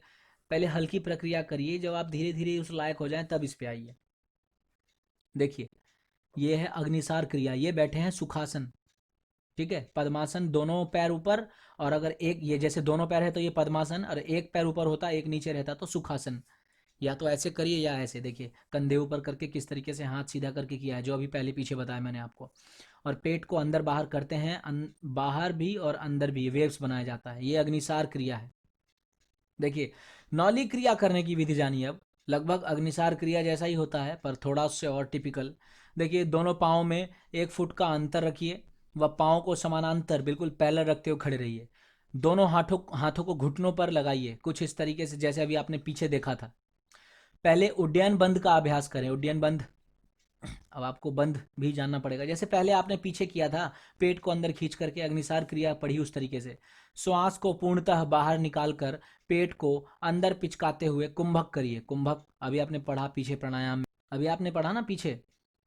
पहले हल्की प्रक्रिया करिए, जब आप धीरे धीरे उस लायक हो जाएं तब इस पे आइए। देखिए ये है अग्निसार क्रिया, ये बैठे हैं सुखासन। ठीक है। पद्मासन, दोनों पैर ऊपर, और अगर एक, ये जैसे दोनों पैर है तो ये पद्मासन, और एक पैर ऊपर होता एक नीचे रहता तो सुखासन। या तो ऐसे करिए या ऐसे, देखिए कंधे ऊपर करके किस तरीके से हाथ सीधा करके किया है, जो अभी पहले पीछे बताया मैंने आपको। और पेट को अंदर बाहर करते हैं, बाहर भी और अंदर भी वेव्स बनाया जाता है, ये अग्निसार क्रिया है। देखिए नौली क्रिया करने की विधि जानिए अब। लगभग अग्निसार क्रिया जैसा ही होता है, पर थोड़ा उससे और टिपिकल। देखिए दोनों पाँव में 1 फुट का अंतर रखिए, व पाँव को समानांतर बिल्कुल पैरेलल रखते हुए खड़े रहिए। दोनों हाथों हाथों को घुटनों पर लगाइए, कुछ इस तरीके से जैसे अभी आपने पीछे देखा था। पहले उड्डयन बंद का अभ्यास करें, उड्डयन बंद। अब आपको बंद भी जानना पड़ेगा, जैसे पहले आपने पीछे किया था, पेट को अंदर खींच करके अग्निसार क्रिया पढ़ी उस तरीके से। श्वास को पूर्णतः बाहर निकालकर पेट को अंदर पिचकाते हुए कुंभक करिए। कुंभक अभी आपने पढ़ा पीछे प्राणायाम में, अभी आपने पढ़ा ना पीछे,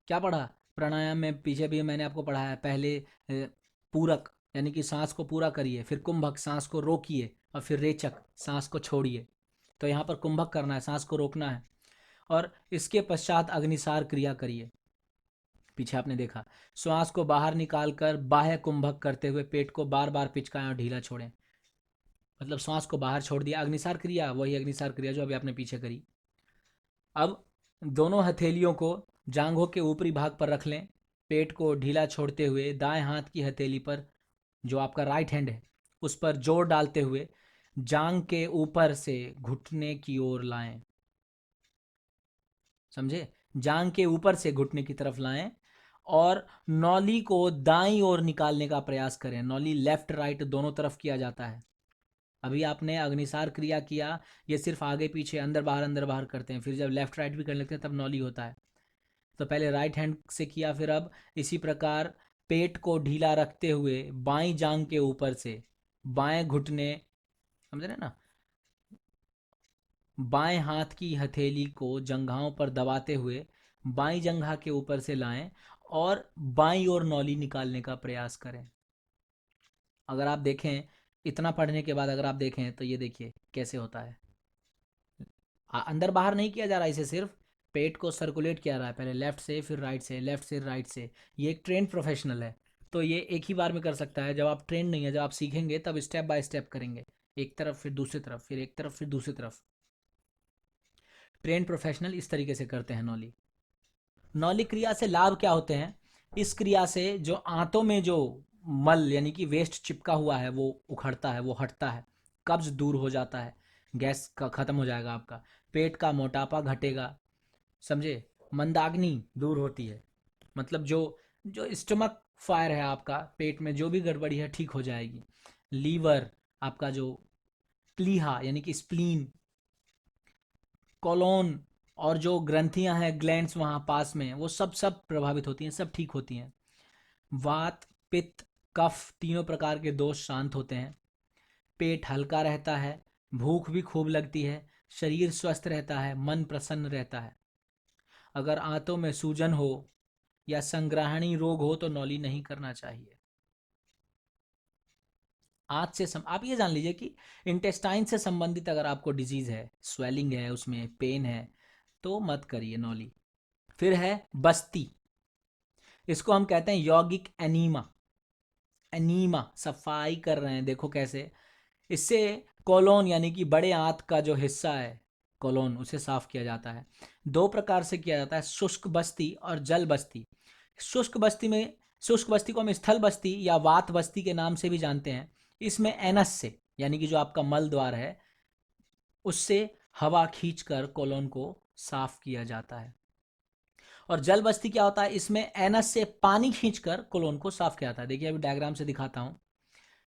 क्या पढ़ा प्राणायाम में पीछे भी मैंने आपको पढ़ाया। पहले पूरक यानी कि सांस को पूरा करिए, फिर कुंभक सांस को रोकिए, और फिर रेचक सांस को छोड़िए। तो यहाँ पर कुंभक करना है, सांस को रोकना है, और इसके पश्चात अग्निसार क्रिया करिए। पीछे आपने देखा, श्वास को बाहर निकालकर बाह्य कुंभक करते हुए पेट को बार बार पिचकाएं और ढीला छोड़ें। मतलब श्वास को बाहर छोड़ दिया, अग्निसार क्रिया, वही अग्निसार क्रिया जो अभी आपने पीछे करी। अब दोनों हथेलियों को जांघों के ऊपरी भाग पर रख लें। पेट को ढीला छोड़ते हुए दाएं हाथ की हथेली पर, जो आपका राइट हैंड है, उस पर जोर डालते हुए जांग के ऊपर से घुटने की ओर लाएं। समझे? जांग के ऊपर से घुटने की तरफ लाएं और नौली को दाईं ओर निकालने का प्रयास करें। नौली लेफ्ट राइट दोनों तरफ किया जाता है। अभी आपने अग्निसार क्रिया किया, ये सिर्फ आगे पीछे अंदर बाहर करते हैं। फिर जब लेफ्ट राइट भी करने लगते हैं तब नौली होता है। तो पहले राइट हैंड से किया, फिर अब इसी प्रकार पेट को ढीला रखते हुए बाईं जांग के ऊपर से बाएं घुटने, समझ रहे ना, बाएं हाथ की हथेली को जंघाओं पर दबाते हुए बाईं जंघा के ऊपर से लाएं और बाईं ओर नौली निकालने का प्रयास करें। अगर आप देखें, इतना पढ़ने के बाद अगर आप देखें तो ये देखिए कैसे होता है। अंदर बाहर नहीं किया जा रहा, इसे सिर्फ पेट को सर्कुलेट किया रहा है, पहले लेफ्ट से फिर राइट से, लेफ्ट से राइट से। ये एक ट्रेन प्रोफेशनल है तो ये एक ही बार में कर सकता है। जब आप ट्रेन नहीं है, जब आप सीखेंगे तब स्टेप बाय स्टेप करेंगे, एक तरफ फिर दूसरी तरफ, फिर एक तरफ फिर दूसरी तरफ। ट्रेन प्रोफेशनल इस तरीके से करते हैं नौली। नौली क्रिया से लाभ क्या होते हैं? इस क्रिया से जो आंतों में जो मल यानी कि वेस्ट चिपका हुआ है वो उखड़ता है, वो हटता है, कब्ज दूर हो जाता है, गैस का खत्म हो जाएगा आपका, पेट का मोटापा घटेगा, समझे? मंदाग्नि दूर होती है, मतलब जो जो स्टमक फायर है आपका, पेट में जो भी गड़बड़ी है ठीक हो जाएगी। लीवर, आपका जो प्लीहा यानी कि स्प्लीन, कोलोन और जो ग्रंथियां हैं ग्लैंड्स वहाँ पास में, वो सब प्रभावित होती हैं, सब ठीक होती हैं। वात, पित्त, कफ तीनों प्रकार के दोष शांत होते हैं। पेट हल्का रहता है, भूख भी खूब लगती है, शरीर स्वस्थ रहता है, मन प्रसन्न रहता है। अगर आंतों में सूजन हो या संग्रहणी रोग हो तो नौली नहीं करना चाहिए। आंत से आप ये जान लीजिए कि इंटेस्टाइन से संबंधित अगर आपको डिजीज है, स्वेलिंग है, उसमें पेन है, तो मत करिए नौली। फिर है बस्ती, इसको हम कहते हैं यौगिक एनीमा। एनीमा सफाई कर रहे हैं, देखो कैसे। इससे कोलोन यानी कि बड़े आंत का जो हिस्सा है कोलोन, उसे साफ किया जाता है। दो प्रकार से किया जाता है, शुष्क बस्ती और जल बस्ती। शुष्क बस्ती में, शुष्क बस्ती को हम स्थल बस्ती या वात बस्ती के नाम से भी जानते हैं। इसमें एनस से यानी कि जो आपका मल द्वार है उससे हवा खींचकर कोलोन को साफ किया जाता है। और जल बस्ती क्या होता है? इसमें एनस से पानी खींचकर कोलोन को साफ किया जाता है। देखिए अभी डायग्राम से दिखाता हूं,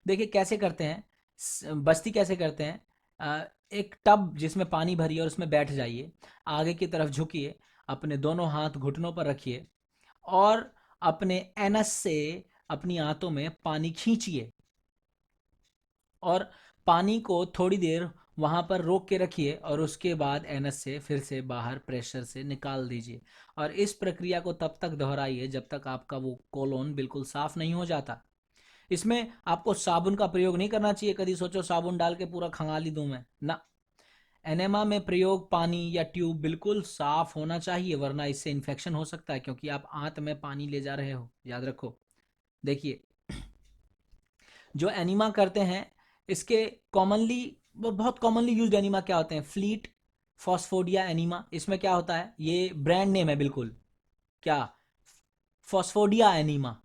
देखिए कैसे करते हैं। बस्ती कैसे करते हैं? एक टब जिसमें पानी भरिए और उसमें बैठ जाइए, आगे की तरफ झुकिए, अपने दोनों हाथ घुटनों पर रखिए और अपने एनस से अपनी आंतों में पानी खींचिए और पानी को थोड़ी देर वहां पर रोक के रखिए और उसके बाद एनस से फिर से बाहर प्रेशर से निकाल दीजिए। और इस प्रक्रिया को तब तक दोहराइए जब तक आपका वो कोलोन बिल्कुल साफ नहीं हो जाता। इसमें आपको साबुन का प्रयोग नहीं करना चाहिए। कभी सोचो साबुन डाल के पूरा खंगाली दूं मैं, ना। एनेमा में प्रयोग पानी या ट्यूब बिल्कुल साफ होना चाहिए, वरना इससे इन्फेक्शन हो सकता है, क्योंकि आप आंत में पानी ले जा रहे हो, याद रखो। देखिए जो एनीमा करते हैं, इसके कॉमनली, बहुत कॉमनली यूज्ड एनीमा क्या होते हैं? Fleet phospho soda enema. इसमें क्या होता है, ये ब्रांड नेम है बिल्कुल, क्या, फॉस्फोडिया एनीमा,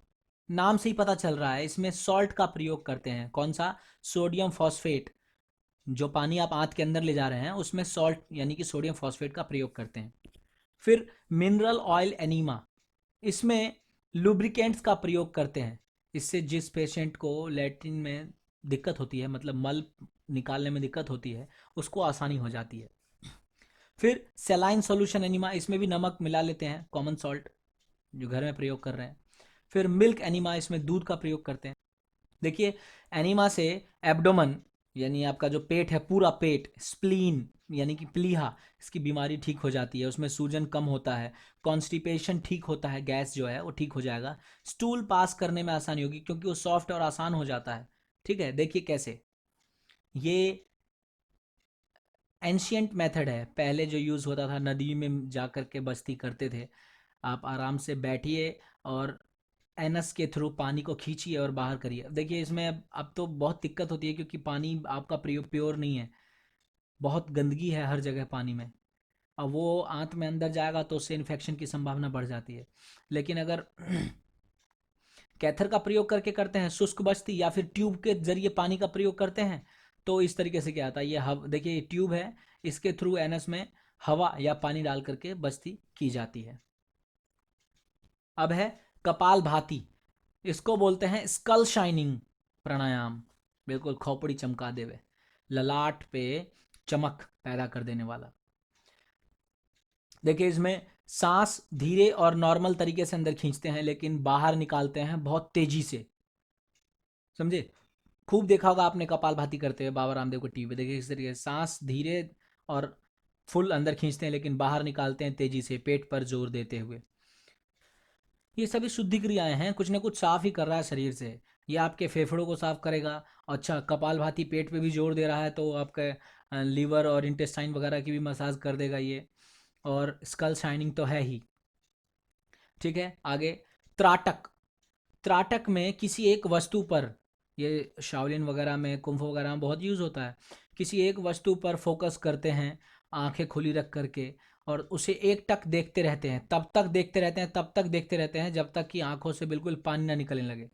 नाम से ही पता चल रहा है। इसमें सॉल्ट का प्रयोग करते हैं। कौन सा? Sodium phosphate. जो पानी आप आंत के अंदर ले जा रहे हैं उसमें सॉल्ट यानी कि सोडियम फॉस्फेट का प्रयोग करते हैं। फिर मिनरल ऑयल एनीमा, इसमें लुब्रिकेंट्स का प्रयोग करते हैं। इससे जिस पेशेंट को लैट्रिन में दिक्कत होती है, मतलब मल निकालने में दिक्कत होती है, उसको आसानी हो जाती है। फिर सेलाइन सॉल्यूशन एनीमा, इसमें भी नमक मिला लेते हैं, कॉमन सॉल्ट जो घर में प्रयोग कर रहे हैं। फिर मिल्क एनीमा, इसमें दूध का प्रयोग करते हैं। देखिए एनीमा से एब्डोमन यानी आपका जो पेट है, पूरा पेट, स्प्लीन यानी कि प्लीहा, इसकी बीमारी ठीक हो जाती है, उसमें सूजन कम होता है, कॉन्स्टिपेशन ठीक होता है, गैस जो है वो ठीक हो जाएगा, स्टूल पास करने में आसानी होगी क्योंकि वो सॉफ्ट और आसान हो जाता है। ठीक है, देखिए कैसे। ये एंशियंट मेथड है, पहले जो यूज़ होता था, नदी में जा कर के बस्ती करते थे। आप आराम से बैठिए और एनस के थ्रू पानी को खींचिए और बाहर करिए। देखिए इसमें अब तो बहुत दिक्कत होती है क्योंकि पानी आपका प्योर नहीं है, बहुत गंदगी है हर जगह पानी में। अब वो आंत में अंदर जाएगा तो उससे इन्फेक्शन की संभावना बढ़ जाती है। लेकिन अगर कैथर का प्रयोग करके करते हैं, शुष्क बस्ती या फिर ट्यूब के जरिए पानी का प्रयोग करते हैं, तो इस तरीके से क्या आता है, ये हव देखिए ये ट्यूब है, इसके थ्रू एनस में हवा या पानी डाल करके बस्ती की जाती है। अब है कपाल भाती, इसको बोलते हैं स्कल शाइनिंग प्राणायाम, बिल्कुल खोपड़ी चमका देवे, ललाट पे चमक पैदा कर देने वाला। देखिए इसमें सांस धीरे और नॉर्मल तरीके से अंदर खींचते हैं लेकिन बाहर निकालते हैं बहुत तेजी से, समझे। खूब देखा होगा आपने कपाल भाती करते हुए बाबा रामदेव को टीवी पे, देखिए इस तरीके से सांस धीरे और फुल अंदर खींचते हैं लेकिन बाहर निकालते हैं तेजी से, पेट पर जोर देते हुए। ये सभी शुद्धि क्रियाएं हैं, कुछ ना कुछ साफ ही कर रहा है शरीर से। ये आपके फेफड़ों को साफ करेगा। अच्छा, कपाल भाती पेट पे भी जोर दे रहा है तो आपका लीवर और इंटेस्टाइन वगैरह की भी मसाज कर देगा ये। और स्कल शाइनिंग तो है ही। ठीक है, आगे त्राटक। त्राटक में किसी एक वस्तु पर, ये शाओलिन वगैरह में, कुंफ वगैरह में बहुत यूज़ होता है, किसी एक वस्तु पर फोकस करते हैं आंखें खुली रख करके और उसे एक टक देखते रहते हैं, तब तक देखते रहते हैं, तब तक देखते रहते हैं जब तक कि आंखों से बिल्कुल पानी ना निकलने लगे।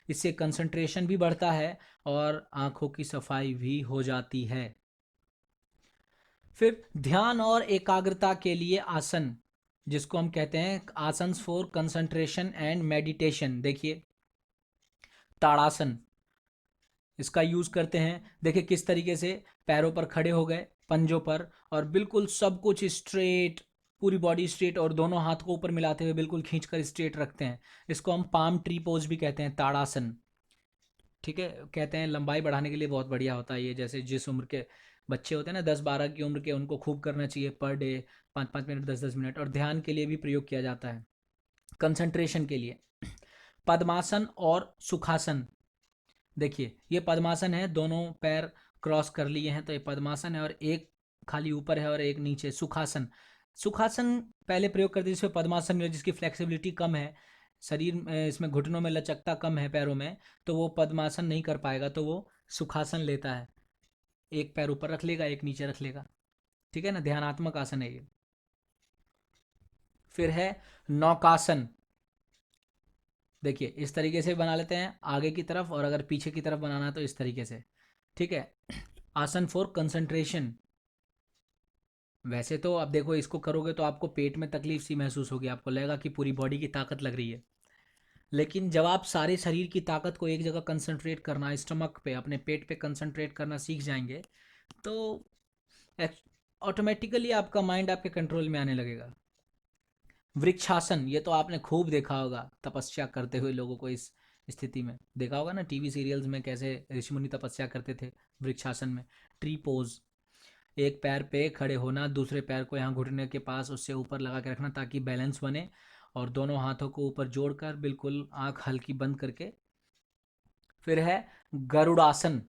इससे कंसंट्रेशन भी बढ़ता है और आंखों की सफाई भी हो जाती है। फिर ध्यान और एकाग्रता के लिए आसन, जिसको हम कहते हैं आसन फॉर कंसंट्रेशन एंड मेडिटेशन। देखिए ताड़ासन, इसका यूज करते हैं। देखिए किस तरीके से पैरों पर खड़े हो गए, पंजों पर, और बिल्कुल सब कुछ स्ट्रेट, पूरी बॉडी स्ट्रेट, और दोनों हाथ को ऊपर मिलाते हुए बिल्कुल खींचकर स्ट्रेट रखते हैं। इसको हम पाम ट्री पोज भी कहते हैं, ताड़ासन। ठीक है, कहते हैं लंबाई बढ़ाने के लिए बहुत बढ़िया होता है ये। जैसे जिस उम्र के बच्चे होते हैं ना, 10-12 की उम्र के, उनको खूब करना चाहिए पर डे, 5-5 मिनट, 10-10 मिनट। और ध्यान के लिए भी प्रयोग किया जाता है, कंसंट्रेशन के लिए। पद्मासन और सुखासन। देखिए ये पद्मासन है, दोनों पैर क्रॉस कर लिए हैं तो ये पद्मासन है, और एक खाली ऊपर है और एक नीचे, सुखासन। सुखासन पहले प्रयोग करते हैं जिसमें पद्मासन में जिसकी फ्लेक्सिबिलिटी कम है, शरीर इसमें घुटनों में लचकता कम है पैरों में, तो वो पद्मासन नहीं कर पाएगा, तो वो सुखासन लेता है। एक पैर ऊपर रख लेगा, एक नीचे रख लेगा। ठीक है ना, ध्यानात्मक आसन है ये। फिर है नौकासन। देखिए इस तरीके से बना लेते हैं आगे की तरफ, और अगर पीछे की तरफ बनाना है तो इस तरीके से। ठीक है, आसन फॉर कंसंट्रेशन। वैसे तो आप देखो इसको करोगे तो आपको पेट में तकलीफ सी महसूस होगी, आपको लगेगा कि पूरी बॉडी की ताकत लग रही है। लेकिन जब आप सारे शरीर की ताकत को एक जगह कंसंट्रेट करना, स्टमक पे, अपने पेट पे कंसंट्रेट करना सीख जाएंगे तो ऑटोमेटिकली आपका माइंड आपके कंट्रोल में आने लगेगा। वृक्षासन, ये तो आपने खूब देखा होगा तपस्या करते हुए लोगों को, इस स्थिति में देखा होगा ना टीवी सीरियल्स में कैसे ऋषि मुनि तपस्या करते थे वृक्षासन में। ट्री पोज, एक पैर पे खड़े होना, दूसरे पैर को यहाँ घुटने के पास उससे ऊपर लगा के रखना ताकि बैलेंस बने, और दोनों हाथों को ऊपर जोड़कर बिल्कुल आंख हल्की बंद करके। फिर है गरुड़ासन।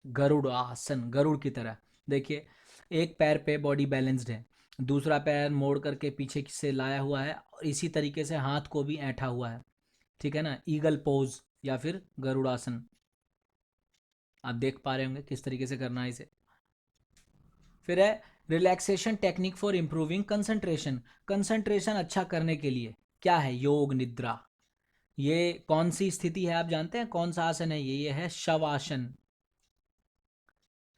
गरुड़ासन, गरुड़ की तरह। देखिए एक पैर पे बॉडी बैलेंस्ड है, दूसरा पैर मोड़ करके पीछे से लाया हुआ है, और इसी तरीके से हाथ को भी ऐंठा हुआ है। ठीक है ना, ईगल पोज या फिर गरुड़ासन। आप देख पा रहे होंगे किस तरीके से करना है इसे। फिर है relaxation technique for improving concentration. Concentration अच्छा करने के लिए क्या है, योग निद्रा। ये कौन सी स्थिति है आप जानते हैं, कौन सा आसन है ये है शव आसन।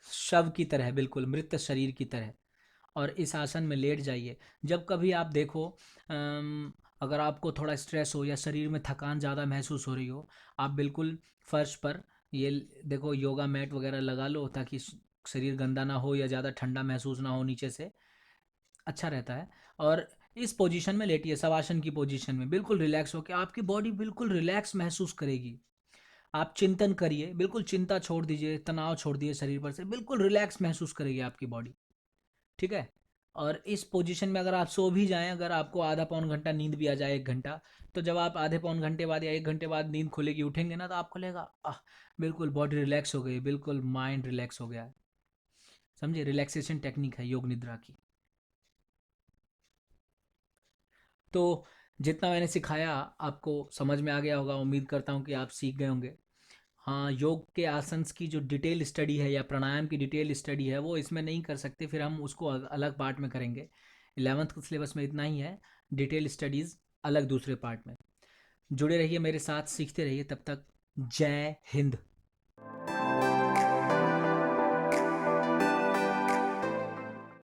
शव की तरह, बिल्कुल मृत शरीर की तरह। और इस आसन में लेट जाइए। जब कभी आप देखो, अगर आपको थोड़ा स्ट्रेस हो या शरीर में थकान ज़्यादा महसूस हो रही हो, आप बिल्कुल फर्श पर ये देखो योगा मैट वगैरह लगा लो ताकि शरीर गंदा ना हो या ज़्यादा ठंडा महसूस ना हो नीचे से, अच्छा रहता है। और इस पोजीशन में लेटिए, शवासन की पोजीशन में बिल्कुल रिलैक्स होकर, आपकी बॉडी बिल्कुल रिलैक्स महसूस करेगी। आप चिंतन करिए, बिल्कुल चिंता छोड़ दीजिए, तनाव छोड़ दीजिए शरीर पर से, बिल्कुल रिलैक्स महसूस करेगी आपकी बॉडी। ठीक है, और इस पोजीशन में अगर आप सो भी जाएं, अगर आपको आधा पौन घंटा नींद भी आ जाए, 1 घंटा, तो जब आप आधे पौन घंटे बाद या 1 घंटे बाद नींद खुलेगी, उठेंगे ना, तो आपको लगेगा बिल्कुल बॉडी रिलैक्स हो गई, बिल्कुल माइंड रिलैक्स हो गया है। समझे, रिलैक्सेशन टेक्निक है योग निद्रा की। तो जितना मैंने सिखाया आपको समझ में आ गया होगा, उम्मीद करता हूँ कि आप सीख गए होंगे। हाँ, योग के आसन्स की जो डिटेल स्टडी है या प्राणायाम की डिटेल स्टडी है वो इसमें नहीं कर सकते, फिर हम उसको अलग पार्ट में करेंगे। 11th के सिलेबस में इतना ही है, डिटेल स्टडीज़ अलग दूसरे पार्ट में। जुड़े रहिए मेरे साथ, सीखते रहिए, तब तक जय हिंद।